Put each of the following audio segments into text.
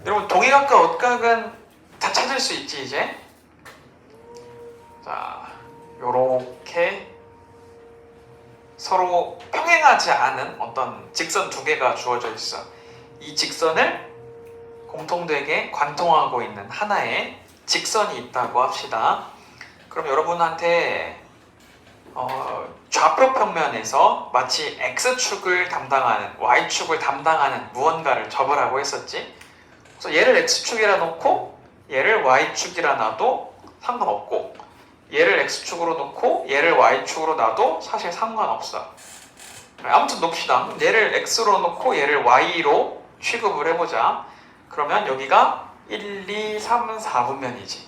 여러분 동의각과 억각은 다 찾을 수 있지 이제? 자, 요렇게 서로 평행하지 않은 어떤 직선 두 개가 주어져 있어. 이 직선을 공통되게 관통하고 있는 하나의 직선이 있다고 합시다. 그럼 여러분한테 좌표 평면에서 마치 X축을 담당하는 Y축을 담당하는 무언가를 접으라고 했었지. 그래서 얘를 X축이라 놓고 얘를 Y축이라 놔도 상관없고 얘를 X축으로 놓고 얘를 Y축으로 놔도 사실 상관없어. 아무튼 놓읍시다. 얘를 X로 놓고 얘를 Y로 취급을 해보자. 그러면 여기가 1, 2, 3, 4분면이지.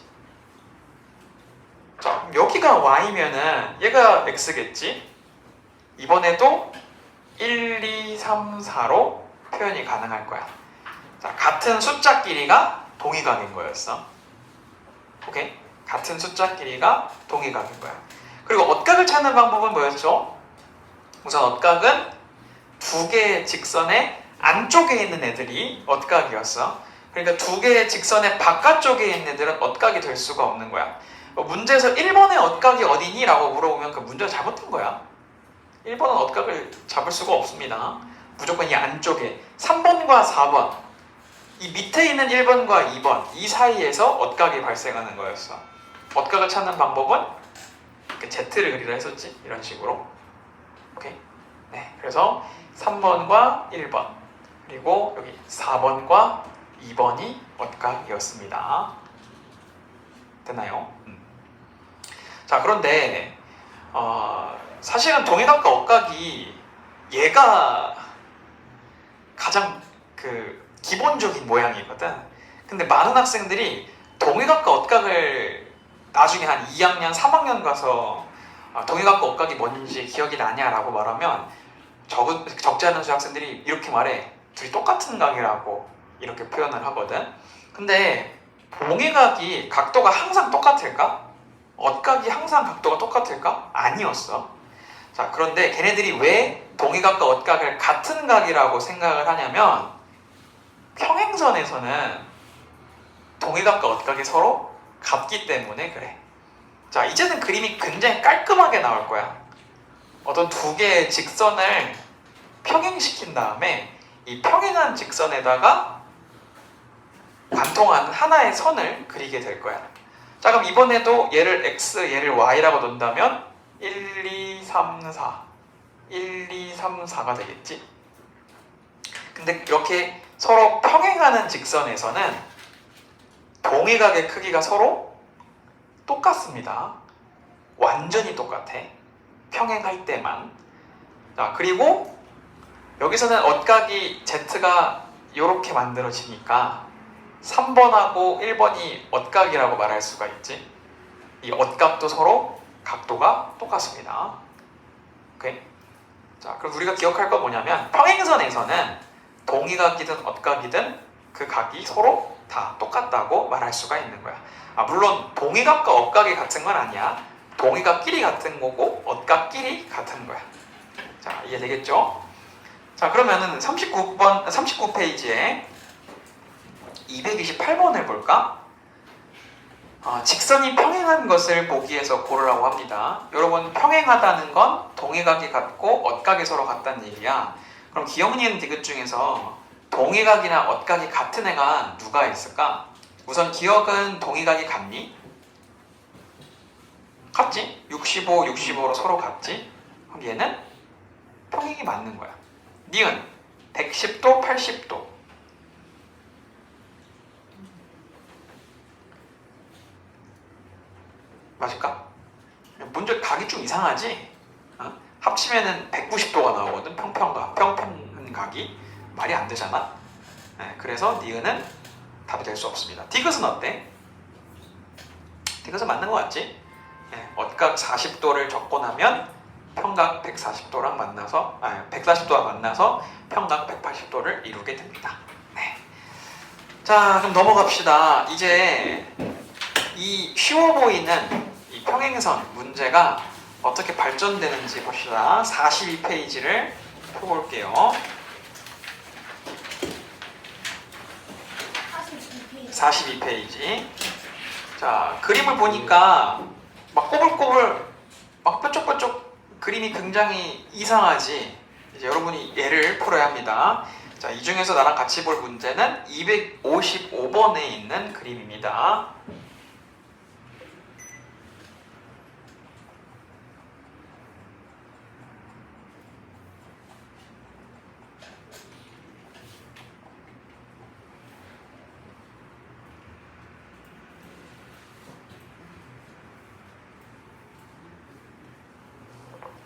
자, 여기가 Y면은 얘가 X겠지? 이번에도 1, 2, 3, 4로 표현이 가능할 거야. 자, 같은 숫자 끼리가 동의각인 거였어. 오케이? 같은 숫자 끼리가 동의각인 거야. 그리고 억각을 찾는 방법은 뭐였죠? 우선 억각은 두 개의 직선의 안쪽에 있는 애들이 억각이었어. 그러니까 두 개의 직선의 바깥쪽에 있는 애들은 억각이 될 수가 없는 거야. 문제에서 1번의 억각이 어디니? 라고 물어보면 그 문제가 잘못된 거야. 1번은 억각을 잡을 수가 없습니다. 무조건 이 안쪽에 3번과 4번 이 밑에 있는 1번과 2번 이 사이에서 억각이 발생하는 거였어. 억각을 찾는 방법은 이렇게 Z를 그리라 했었지. 이런 식으로. 오케이? 네, 그래서 3번과 1번 그리고 여기 4번과 2번이 억각이었습니다. 됐나요? 자, 그런데 사실은 동의각과 억각이 얘가 가장 기본적인 모양이거든. 근데 많은 학생들이 동의각과 억각을 나중에 한 2학년, 3학년 가서 동의각과 억각이 뭔지 기억이 나냐라고 말하면 적지 않은 수 학생들이 이렇게 말해. 둘이 똑같은 각이라고 이렇게 표현을 하거든. 근데 동의각이 각도가 항상 똑같을까? 억각이 항상 각도가 똑같을까? 아니었어. 자, 그런데 걔네들이 왜 동의각과 억각을 같은 각이라고 생각을 하냐면 평행선에서는 동의각과 억각이 서로 같기 때문에 그래. 자, 이제는 그림이 굉장히 깔끔하게 나올 거야. 어떤 두 개의 직선을 평행시킨 다음에 이 평행한 직선에다가 관통하는 하나의 선을 그리게 될 거야. 자, 그럼 이번에도 얘를 X, 얘를 Y라고 놓는다면 1, 2, 3, 4 1, 2, 3, 4가 되겠지? 근데 이렇게 서로 평행하는 직선에서는 동의각의 크기가 서로 똑같습니다. 완전히 똑같아. 평행할 때만. 자, 그리고 여기서는 억각이 Z가 이렇게 만들어지니까 3번하고 1번이 억각이라고 말할 수가 있지. 이 억각도 서로 각도가 똑같습니다. 오케이? 자, 그럼 우리가 기억할 건 뭐냐면 평행선에서는 동의각이든 억각이든 그 각이 서로 다 똑같다고 말할 수가 있는 거야. 물론 동의각과 억각이 같은 건 아니야. 동의각끼리 같은 거고 억각끼리 같은 거야. 자, 이해되겠죠? 자, 그러면은 39페이지에 228번을 볼까? 직선이 평행한 것을 보기 위해서 고르라고 합니다. 여러분, 평행하다는 건 동의각이 같고 억각이 서로 같다는 얘기야. 그럼 기억, 니은, 디귿 중에서 동의각이나 억각이 같은 애가 누가 있을까? 우선 기억은 동의각이 같니? 같지? 65, 65로 서로 같지? 그럼 얘는 평행이 맞는 거야. 니은 110도, 80도. 맞을까? 문제 각이 좀 이상하지? 합치면은 190도가 나오거든. 평평한 각이 말이 안 되잖아. 네, 그래서 니은은 답이 될 수 없습니다. 디귿은 어때? 디귿은 맞는 거 같지? 네, 억각 40도를 적고 나면 평각 140도랑 만나서 140도와 만나서 평각 180도를 이루게 됩니다. 네. 자, 그럼 넘어갑시다. 이제 이 쉬워 보이는 이 평행선 문제가 어떻게 발전되는지 봅시다. 42페이지를 펴볼게요. 42페이지. 자, 그림을 보니까 막 꼬불꼬불 막 뾰족뾰족 그림이 굉장히 이상하지. 이제 여러분이 얘를 풀어야 합니다. 자, 이 중에서 나랑 같이 볼 문제는 255번에 있는 그림입니다.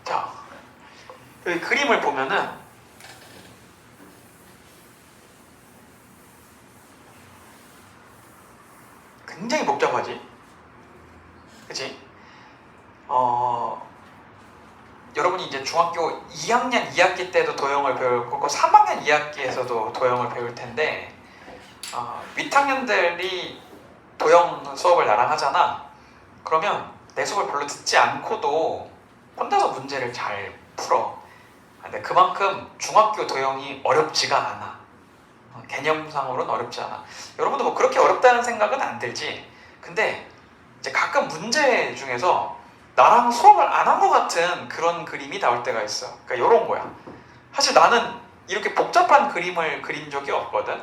자, 여기 그림을 보면은 굉장히 복잡하지? 그치? 여러분이 이제 중학교 2학년 2학기 때도 도형을 배울 거고 3학년 2학기에서도 도형을 배울 텐데 윗학년들이 도형 수업을 나랑 하잖아. 그러면 내 수업을 별로 듣지 않고도 혼자서 문제를 잘 풀어. 근데 그만큼 중학교 도형이 어렵지가 않아. 개념상으로는 어렵지 않아. 여러분도 뭐 그렇게 어렵다는 생각은 안 들지. 근데 이제 가끔 문제 중에서 나랑 수업을 안 한 것 같은 그런 그림이 나올 때가 있어. 그러니까 이런 거야. 사실 나는 이렇게 복잡한 그림을 그린 적이 없거든.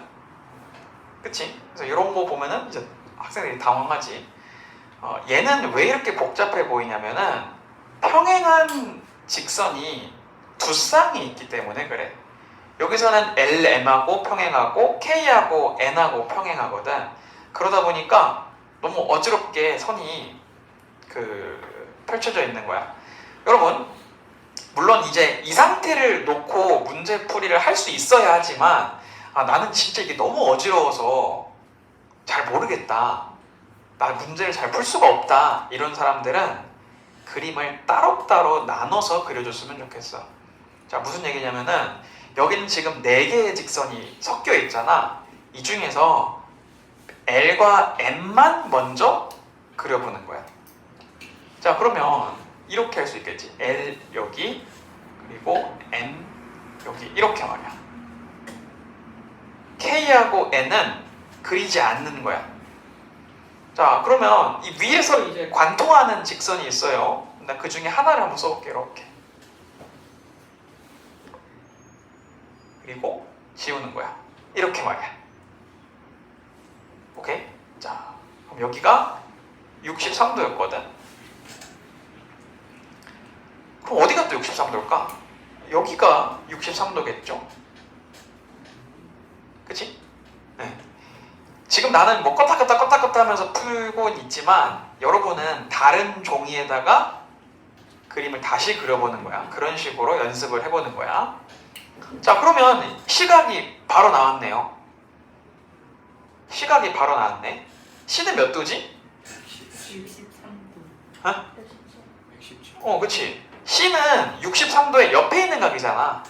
그치? 그래서 이런 거 보면은 이제 학생들이 당황하지. 얘는 왜 이렇게 복잡해 보이냐면은 평행한 직선이 두 쌍이 있기 때문에 그래. 여기서는 LM하고 평행하고 K하고 N하고 평행하거든. 그러다 보니까 너무 어지럽게 선이 펼쳐져 있는 거야. 여러분, 물론 이제 이 상태를 놓고 문제풀이를 할 수 있어야 하지만 나는 진짜 이게 너무 어지러워서 잘 모르겠다. 나 문제를 잘 풀 수가 없다. 이런 사람들은 그림을 따로따로 나눠서 그려줬으면 좋겠어. 자, 무슨 얘기냐면은 여기는 지금 4개의 직선이 섞여 있잖아. 이 중에서 L과 M만 먼저 그려보는 거야. 자, 그러면 이렇게 할 수 있겠지. L 여기, 그리고 M 여기, 이렇게 말이야. K하고 N은 그리지 않는 거야. 자, 그러면 이 위에서 이제 관통하는 직선이 있어요. 나 그 중에 하나를 한번 써볼게. 이렇게. 그리고 지우는 거야. 이렇게 말이야. 오케이? 자, 그럼 여기가 63도였거든. 그럼 어디가 또 63도일까? 여기가 63도겠죠? 그치? 네. 지금 나는 뭐 껐다 하면서 풀고 있지만 여러분은 다른 종이에다가 그림을 다시 그려보는 거야. 그런 식으로 연습을 해보는 거야. 자, 그러면 시각이 바로 나왔네요. 시각이 바로 나왔네. C는 몇 도지? 63도. 어? 그치. C는 63도의 옆에 있는 각이잖아.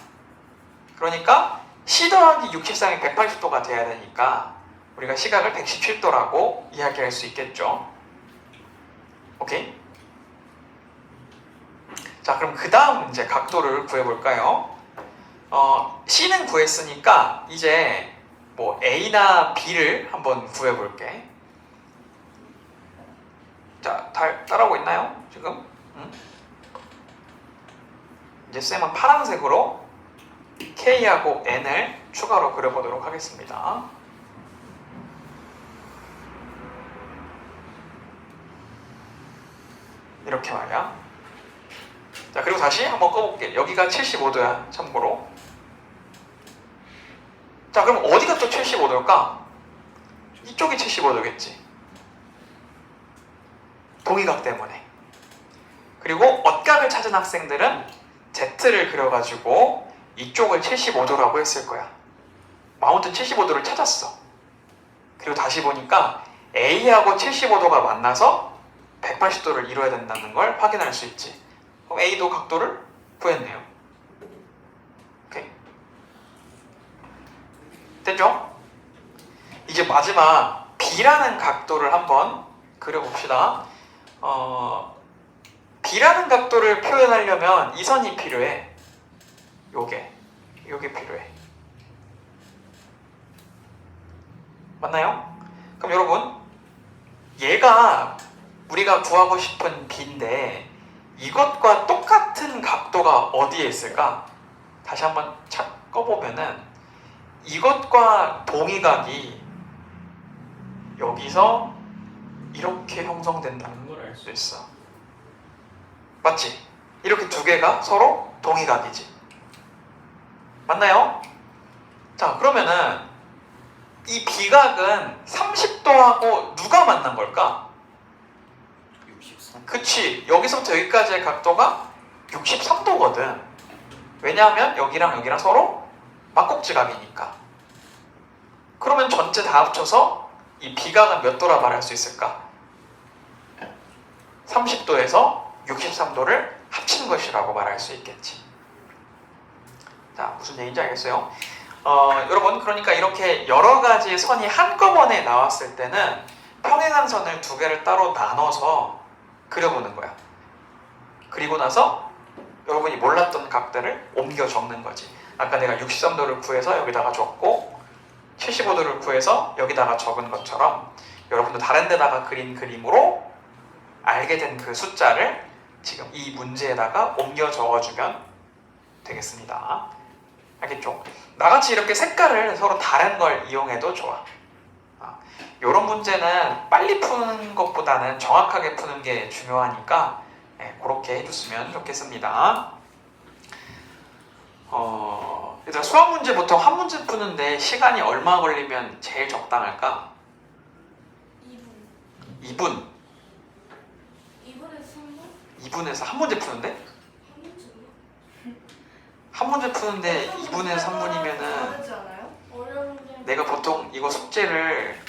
그러니까 C 더하기 63이 180도가 돼야 되니까 우리가 시각을 117도라고 이야기할 수 있겠죠. 오케이? 자, 그럼 그 다음 이제 각도를 구해볼까요? C는 구했으니까 이제 뭐 A나 B를 한번 구해볼게. 자, 따라오고 있나요? 지금? 응? 이제 쌤은 파란색으로 K하고 N을 추가로 그려보도록 하겠습니다. 이렇게 말이야. 자, 그리고 다시 한번 꺼볼게. 여기가 75도야, 참고로. 자, 그럼 어디가 또 75도일까? 이쪽이 75도겠지. 동의각 때문에. 그리고 엇각을 찾은 학생들은 Z를 그려가지고 이쪽을 75도라고 했을 거야. 아무튼 75도를 찾았어. 그리고 다시 보니까 A하고 75도가 만나서 180도를 이루어야 된다는 걸 확인할 수 있지. 그럼 A도 각도를 구했네요. 오케이. 됐죠? 이제 마지막 B라는 각도를 한번 그려봅시다. B라는 각도를 표현하려면 이 선이 필요해. 요게 필요해. 맞나요? 그럼 여러분, 얘가 우리가 구하고 싶은 b인데 이것과 똑같은 각도가 어디에 있을까? 다시 한번 착 꺼보면은 이것과 동의각이 여기서 이렇게 형성된다는 걸 알 수 있어. 맞지? 이렇게 두 개가 서로 동의각이지. 맞나요? 자, 그러면은 이 비각은 30도하고 누가 만난 걸까? 63. 그치, 여기서부터 여기까지의 각도가 63도거든. 왜냐하면 여기랑 여기랑 서로 막곡지각이니까. 그러면 전체 다 합쳐서 이 비각은 몇 도라 말할 수 있을까? 30도에서 63도를 합친 것이라고 말할 수 있겠지. 자, 무슨 얘기인지 알겠어요? 여러분, 그러니까 이렇게 여러 가지 선이 한꺼번에 나왔을 때는 평행한 선을 두 개를 따로 나눠서 그려보는 거야. 그리고 나서 여러분이 몰랐던 각들을 옮겨 적는 거지. 아까 내가 63도를 구해서 여기다가 적고 75도를 구해서 여기다가 적은 것처럼 여러분도 다른 데다가 그린 그림으로 알게 된 그 숫자를 지금 이 문제에다가 옮겨 적어주면 되겠습니다. 알겠죠? 나같이 이렇게 색깔을 서로 다른 걸 이용해도 좋아. 이런 문제는 빨리 푸는 것보다는 정확하게 푸는 게 중요하니까 그렇게 해줬으면 좋겠습니다. 일단 수학 문제 보통 한 문제 푸는데 시간이 얼마 걸리면 제일 적당할까? 2분. 2분. 2분에서 3분? 2분에서 한 문제 푸는데? 한 문제요? 한 문제 푸는데 2분에서 3분이면은 다르지 않아요? 어려운 문제. 내가 보통 이거 숙제를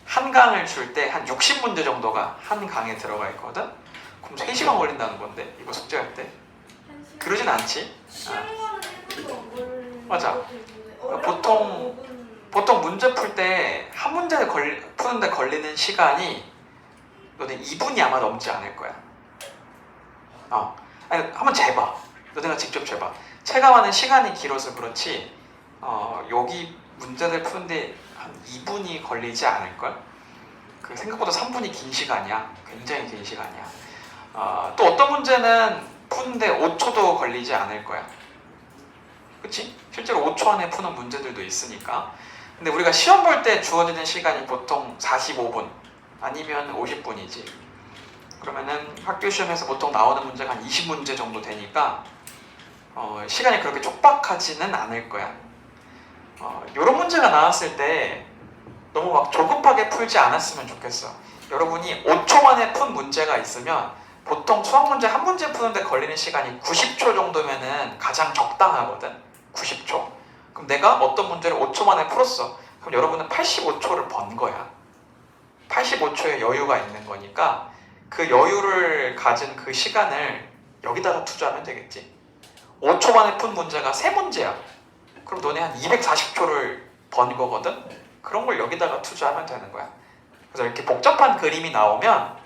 한 강을 줄 때 한 60문제 정도가 한 강에 들어가 있거든? 그럼 3시간 걸린다는 건데 이거 숙제할 때? 한 시간? 그러진 않지. 쉬운 거는 1분도 안 걸리는 맞아. 것도 있는데 어려운 보통- 거는 5분. 보통 문제 풀 때 한 문제 푸는데 걸리는 시간이 너네 2분이 아마 넘지 않을 거야. 아니, 한번 재봐. 너네가 직접 재봐. 체감하는 시간이 길어서 그렇지 여기 문제들 푸는데 한 2분이 걸리지 않을걸? 그 생각보다 3분이 긴 시간이야. 굉장히 긴 시간이야. 또 어떤 문제는 푸는데 5초도 걸리지 않을 거야. 그치? 실제로 5초 안에 푸는 문제들도 있으니까. 근데 우리가 시험 볼 때 주어지는 시간이 보통 45분 아니면 50분이지. 그러면은 학교 시험에서 보통 나오는 문제가 한 20문제 정도 되니까 시간이 그렇게 촉박하지는 않을 거야. 이런 문제가 나왔을 때 너무 막 조급하게 풀지 않았으면 좋겠어. 여러분이 5초 만에 푼 문제가 있으면 보통 수학 문제 한 문제 푸는데 걸리는 시간이 90초 정도면은 가장 적당하거든. 90초. 그럼 내가 어떤 문제를 5초 만에 풀었어. 그럼 여러분은 85초를 번 거야. 85초의 여유가 있는 거니까 그 여유를 가진 그 시간을 여기다가 투자하면 되겠지. 5초 만에 푼 문제가 3문제야. 그럼 너네 한 240초를 번 거거든? 그런 걸 여기다가 투자하면 되는 거야. 그래서 이렇게 복잡한 그림이 나오면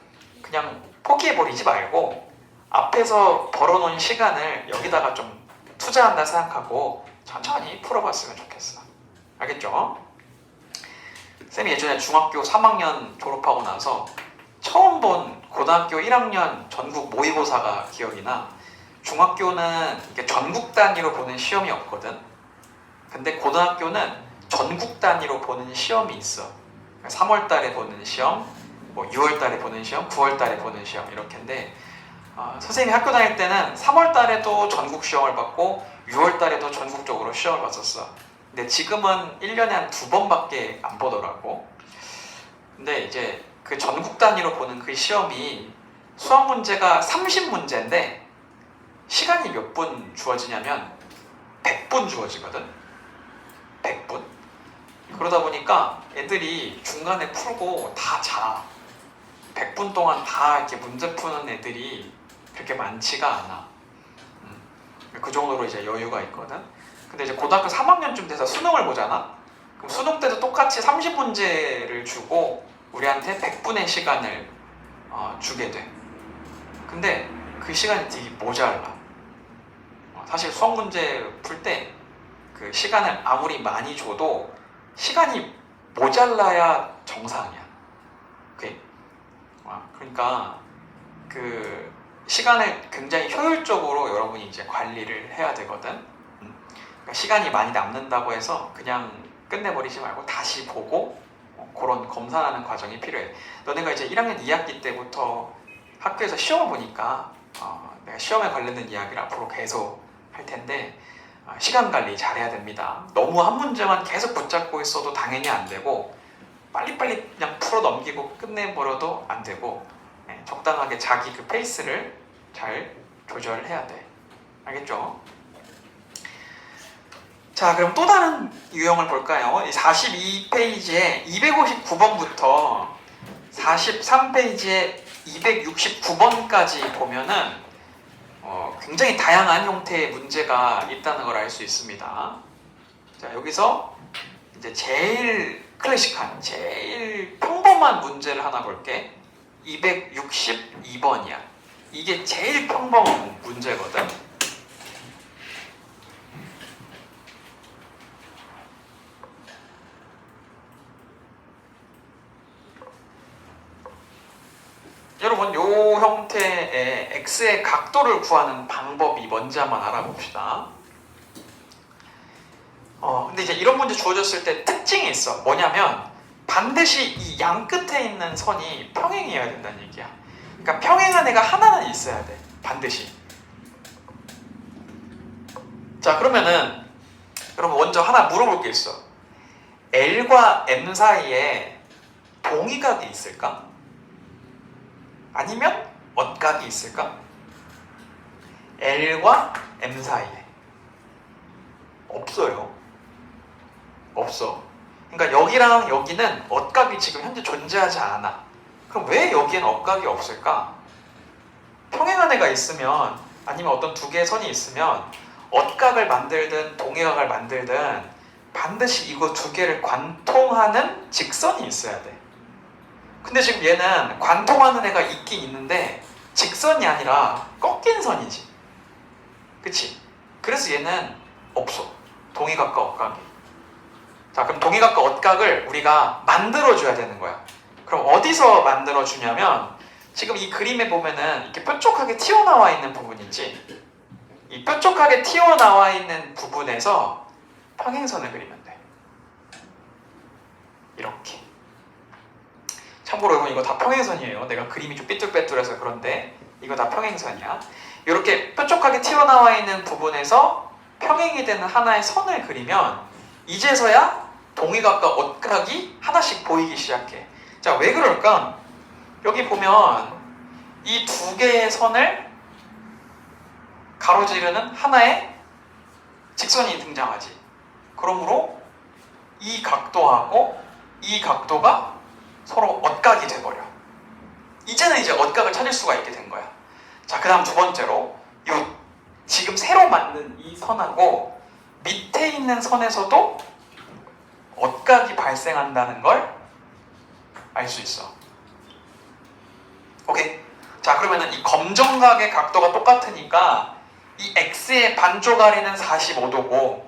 그냥 포기해버리지 말고 앞에서 벌어놓은 시간을 여기다가 좀 투자한다 생각하고 천천히 풀어봤으면 좋겠어. 알겠죠? 쌤이 예전에 중학교 3학년 졸업하고 나서 처음 본 고등학교 1학년 전국 모의고사가 기억이 나. 중학교는 이게 전국 단위로 보는 시험이 없거든. 근데 고등학교는 전국 단위로 보는 시험이 있어. 3월 달에 보는 시험, 뭐 6월 달에 보는 시험, 9월 달에 보는 시험 이렇게인데 선생님이 학교 다닐 때는 3월 달에도 전국 시험을 봤고 6월 달에도 전국적으로 시험을 봤었어. 근데 지금은 1년에 한 2번밖에 안 보더라고. 근데 이제 그 전국 단위로 보는 그 시험이 수학 문제가 30문제인데 시간이 몇 분 주어지냐면 100분 주어지거든. 100분. 그러다 보니까 애들이 중간에 풀고 다 자. 100분 동안 다 이렇게 문제 푸는 애들이 그렇게 많지가 않아. 그 정도로 이제 여유가 있거든. 근데 이제 고등학교 3학년쯤 돼서 수능을 보잖아. 그럼 수능 때도 똑같이 30문제를 주고 우리한테 100분의 시간을 주게 돼. 근데 그 시간이 되게 모자라. 사실 수학 문제 풀 때 그 시간을 아무리 많이 줘도 시간이 모자라야 정상이야. 그러니까 그 시간을 굉장히 효율적으로 여러분이 이제 관리를 해야 되거든. 그러니까 시간이 많이 남는다고 해서 그냥 끝내버리지 말고 다시 보고 그런 검사하는 과정이 필요해. 너네가 이제 1학년 2학기 때부터 학교에서 시험을 보니까 내가 시험에 관련된 이야기를 앞으로 계속 할 텐데 시간 관리 잘해야 됩니다. 너무 한 문제만 계속 붙잡고 있어도 당연히 안 되고 빨리빨리 그냥 풀어 넘기고 끝내버려도 안 되고 적당하게 자기 그 페이스를 잘 조절해야 돼. 알겠죠? 자, 그럼 또 다른 유형을 볼까요? 42페이지에 259번부터 43페이지에 269번까지 보면은 굉장히 다양한 형태의 문제가 있다는 걸 알 수 있습니다. 자, 여기서 이제 제일 클래식한, 제일 평범한 문제를 하나 볼게. 262번이야. 이게 제일 평범한 문제거든. 여러분, 이 형태의 x의 각도를 구하는 방법이 뭔지 한번 알아봅시다. 근데 이제 이런 문제 주어졌을 때 특징이 있어. 뭐냐면 반드시 이 양 끝에 있는 선이 평행이어야 된다는 얘기야. 그러니까 평행한 애가 하나는 있어야 돼. 반드시. 자, 그러면은 여러분 먼저 하나 물어볼 게 있어. L과 M 사이에 동위각이 있을까? 아니면 엇각이 있을까? L과 M 사이에 없어요. 없어. 그러니까 여기랑 여기는 엇각이 지금 현재 존재하지 않아. 그럼 왜 여기엔 엇각이 없을까? 평행한 애가 있으면 아니면 어떤 두 개의 선이 있으면 엇각을 만들든 동의각을 만들든 반드시 이거 두 개를 관통하는 직선이 있어야 돼. 근데 지금 얘는 관통하는 애가 있긴 있는데 직선이 아니라 꺾인 선이지. 그치? 그래서 얘는 없어. 동의각과 엇각이. 자, 그럼 동의각과 엇각을 우리가 만들어줘야 되는 거야. 그럼 어디서 만들어주냐면 지금 이 그림에 보면은 이렇게 뾰족하게 튀어나와 있는 부분 있지? 이 뾰족하게 튀어나와 있는 부분에서 평행선을 그리면 돼. 이렇게. 참고로 여러분 이거 다 평행선이에요. 내가 그림이 좀 삐뚤빼뚤해서 그런데 이거 다 평행선이야. 이렇게 뾰족하게 튀어나와 있는 부분에서 평행이 되는 하나의 선을 그리면 이제서야 동의각과 엇각이 하나씩 보이기 시작해. 자, 왜 그럴까? 여기 보면 이 두 개의 선을 가로지르는 하나의 직선이 등장하지. 그러므로 이 각도하고 이 각도가 서로 엇각이 돼버려. 이제는 이제 엇각을 찾을 수가 있게 된 거야. 자, 그 다음 두 번째로 이 지금 새로 만든 이 선하고 밑에 있는 선에서도 엇각이 발생한다는 걸 알 수 있어. 오케이? 자, 그러면은 이 검정각의 각도가 똑같으니까 이 x의 반쪽아리는 45도고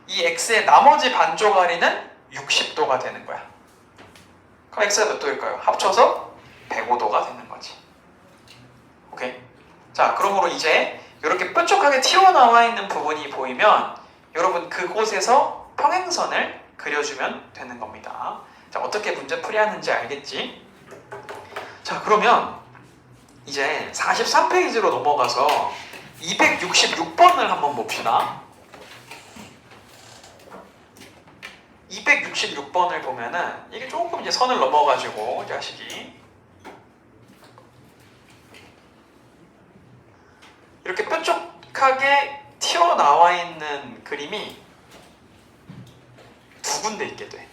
이 x의 나머지 반쪽아리는 60도가 되는 거야. 그럼 x가 몇 도일까요? 합쳐서 105도가 되는 거지. 오케이? 자, 그러므로 이제 이렇게 뾰족하게 튀어나와 있는 부분이 보이면 여러분 그곳에서 평행선을 그려주면 되는 겁니다. 자, 어떻게 문제 풀이하는지 알겠지? 자, 그러면 이제 43페이지로 넘어가서 266번을 한번 봅시다. 266번을 보면은 이게 조금 이제 선을 넘어가지고 자식이 이렇게 뾰족하게 튀어나와 있는 그림이 두 군데 있게 돼.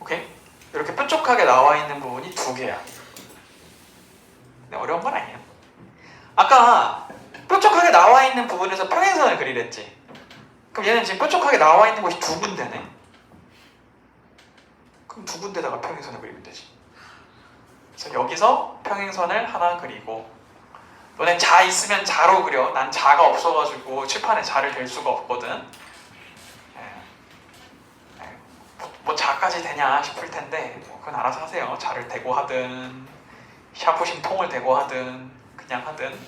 오케이? 이렇게 뾰족하게 나와 있는 부분이 두 개야. 근데 어려운 건 아니야. 아까 뾰족하게 나와 있는 부분에서 평행선을 그리랬지. 그럼 얘는 지금 뾰족하게 나와 있는 곳이 두 군데네. 그럼 두 군데다가 평행선을 그리면 되지. 그래서 여기서 평행선을 하나 그리고 너네 자 있으면 자로 그려. 난 자가 없어가지고 칠판에 자를 댈 수가 없거든. 뭐 자가 가지 되냐 싶을 텐데 뭐 그건 알아서 하세요. 자를 대고 하든 샤프심 통을 대고 하든 그냥 하든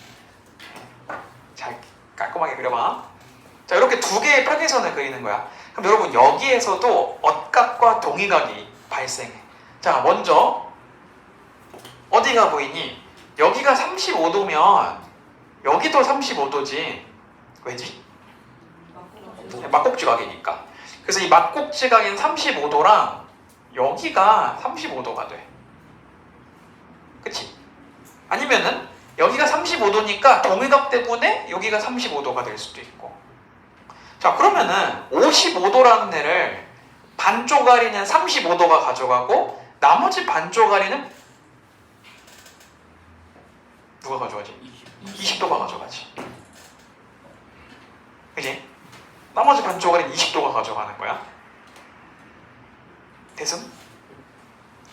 잘 깔끔하게 그려봐. 자, 이렇게 두 개의 평행선을 그리는 거야. 그럼 여러분 여기에서도 엇각과 동의각이 발생해. 자, 먼저 어디가 보이니? 여기가 35도면 여기도 35도지. 왜지? 막곡지각이니까. 그래서 이 막곡지각인 35도랑 여기가 35도가 돼. 그치? 아니면은 여기가 35도니까 동의각 때문에 여기가 35도가 될 수도 있고. 자, 그러면은 55도라는 애를 반쪽아리는 35도가 가져가고 나머지 반쪽아리는 누가 가져가지? 20도가 가져가지. 그치? 나머지 반쪽아리는 20도가 가져가는 거야. 됐음?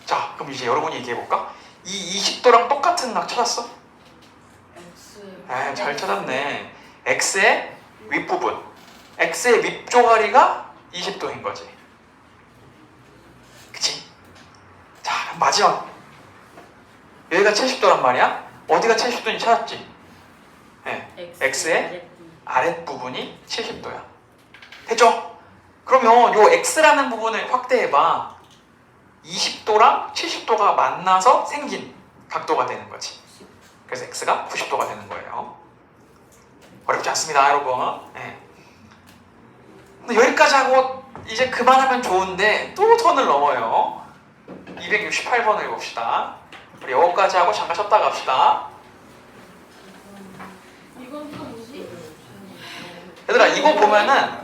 자, 그럼 이제 여러분이 얘기해볼까? 이 20도랑 똑같은 각 찾았어? 아, 잘 찾았네. X의 윗부분, X의 윗쪽아리가 20도인 거지. 그치? 자, 그럼 마지막 여기가 70도란 말이야. 어디가 70도인지 찾았지? 네. X의 아랫부분이 70도야. 됐죠? 그러면 요 X라는 부분을 확대해봐. 20도랑 70도가 만나서 생긴 각도가 되는 거지. 그래서 X가 90도가 되는 거예요. 어렵지 않습니다, 여러분. 네. 근데 여기까지 하고 이제 그만하면 좋은데 또 선을 넘어요. 268번을 봅시다. 우리 여기까지 하고 잠깐 쉬었다 갑시다. 이건 또 뭐지? 얘들아, 이거 보면은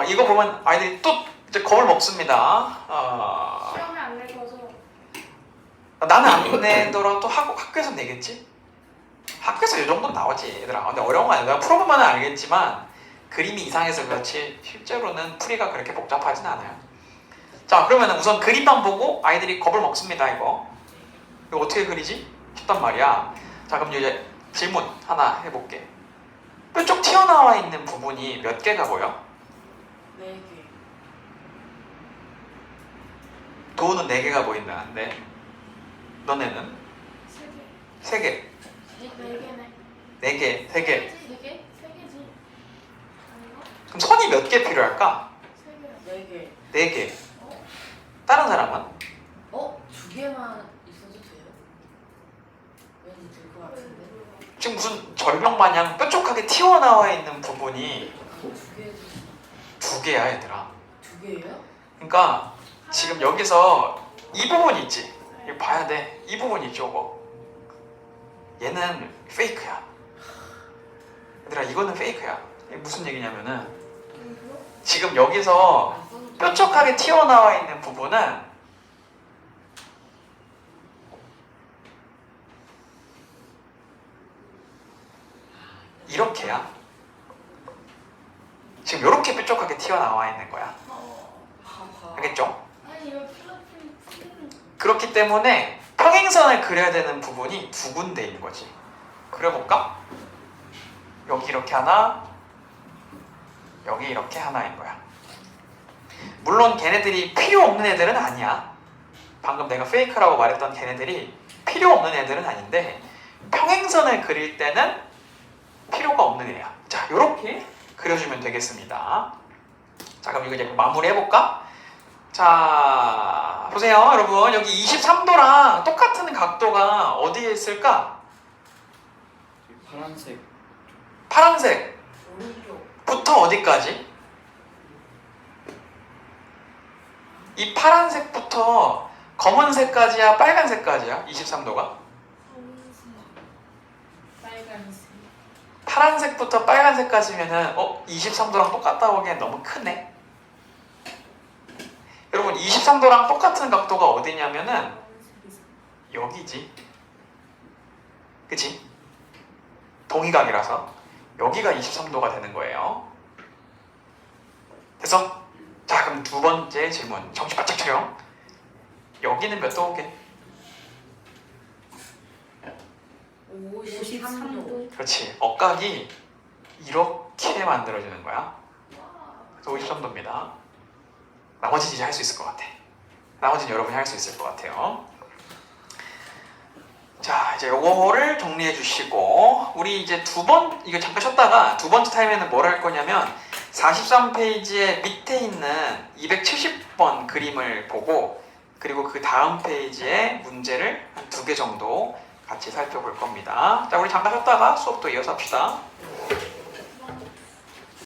이거 보면 아이들이 또 이제 겁을 먹습니다. 시험에 안 내줘서 나는 안 내더라도 학교에서 내겠지? 학교에서 이 정도는 나오지, 얘들아. 근데 어려운 거 아니야. 풀어보면 알겠지만 그림이 이상해서 그렇지 실제로는 풀이가 그렇게 복잡하진 않아요. 자, 그러면 우선 그림만 보고 아이들이 겁을 먹습니다. 이거 어떻게 그리지? 싶단 말이야. 자, 그럼 이제 질문 하나 해볼게. 뾰족 튀어나와 있는 부분이 몇 개가 보여? 4개. 도우는 4개가 보인다는데 너네는? 3개. 3개. 4개네. 4개, 3개. 3개? 3개지. 아닌가? 그럼 선이 몇 개 필요할까? 3개야. 4개. 4개. 다른 사람은? 2개만 있어도 돼요? 왠지 될 것 같은데. 지금 무슨 절벽 마냥 뾰족하게 튀어나와 있는 부분이 2개야, 얘들아. 2개예요? 그러니까 지금 여기서 이 부분 있지? 이거 봐야 돼. 이 부분 있죠, 이거. 얘는 페이크야. 얘들아, 이거는 페이크야. 이게 무슨 얘기냐면은 지금 여기서 뾰족하게 튀어나와 있는 부분은 이렇게야. 지금 이렇게 뾰족하게 튀어나와 있는 거야. 알겠죠? 아니 이거 필라필 그렇기 때문에 평행선을 그려야 되는 부분이 2군데인 거지. 그려볼까? 여기 이렇게 하나, 여기 이렇게 하나인 거야. 물론 걔네들이 필요 없는 애들은 아니야. 방금 내가 페이크라고 말했던 걔네들이 필요 없는 애들은 아닌데 평행선을 그릴 때는 필요가 없는 애야. 자, 요렇게 그려주면 되겠습니다. 자, 그럼 이거 이제 마무리 해볼까? 자, 보세요, 여러분. 여기 23도랑 똑같은 각도가 어디에 있을까? 파란색 파란색부터 어디까지? 이 파란색부터 검은색까지야, 빨간색까지야? 23도가? 빨간색. 파란색부터 빨간색까지면은 23도랑 똑같다고 하기엔 너무 크네. 여러분, 23도랑 똑같은 각도가 어디냐면은 여기지. 그치? 동의각이라서 여기가 23도가 되는 거예요. 됐어? 자, 그럼 두 번째 질문. 정신 바짝 차려. 여기는 몇 도게? 53도. 그렇지. 억각이 이렇게 만들어지는 거야. 그래서 53도입니다. 나머지는 이제 할 수 있을 것 같아. 나머지는 여러분이 할 수 있을 것 같아요. 자, 이제 요거를 정리해 주시고 우리 이제 이거 잠깐 쉬었다가 두 번째 타임에는 뭘 할 거냐면 43페이지의 밑에 있는 270번 그림을 보고 그리고 그 다음 페이지의 문제를 한 2개 정도 같이 살펴볼 겁니다. 자, 우리 잠깐 쉬었다가 수업도 이어서 합시다.